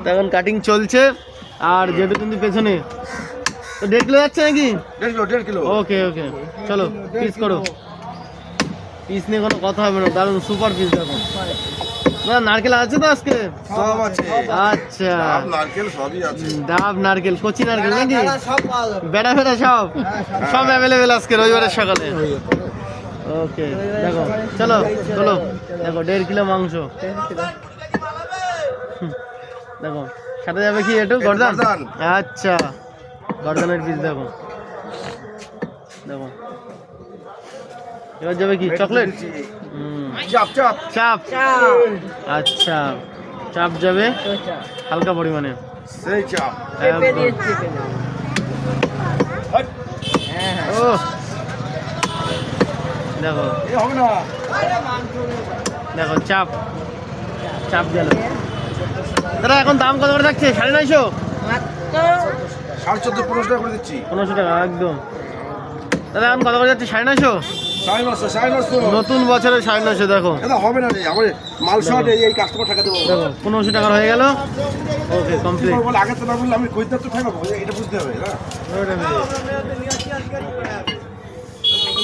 তো এখন কাটিং চলছে আর যেহেতু কিন্তু পেছনে তো 1.5 কিলো যাচ্ছে নাকি? 1.5 কিলো। ওকে ওকে, চলো পিস করো। পিস নিয়ে কোনো কথা হবে না, দারুণ সুপার পিস। দেখো না নারকেল আছে তো আজকে? সব আছে। আচ্ছা, ডাব নারকেল সবই আছে। ডাব নারকেল, কচি নারকেল নাকি? বেড়া ফেড়া সব সব অ্যাভেলেবেল আজকে রবিবারের সকালে। ওকে দেখো, চলো চলো। দেখো 1.5 কিলো মাংস। দেখো সাথে যাবে কি একটু গর্দান? আচ্ছা, গর্দানের পিস দেখো। দেখো এবার যাবে কি চকলেট? চাপ চাপ চাপ। আচ্ছা, চাপ যাবে হালকা পরিমাণে। সেই চাপ। ও দেখো হবে না। দেখো চাপ, চাপ গেল। দাদা এখন দাম কত করে থাকছে? 950? 14.5 15 টাকা করে দিচ্ছি। 1500 টাকা একদম। দাদা এখন কত করে যাচ্ছে? 950? 950 নতুন বছরে 950। দেখো এটা হবে না রে, আমার মাল শর্ট, এই কাস্টমার টাকা দেবো। দেখো 1500 টাকার হয়ে গেল। ওকে কমপ্লিট। আগে তো না বললে আমি কইতে তো ঠেকাবো, এটা বুঝতে হবে না।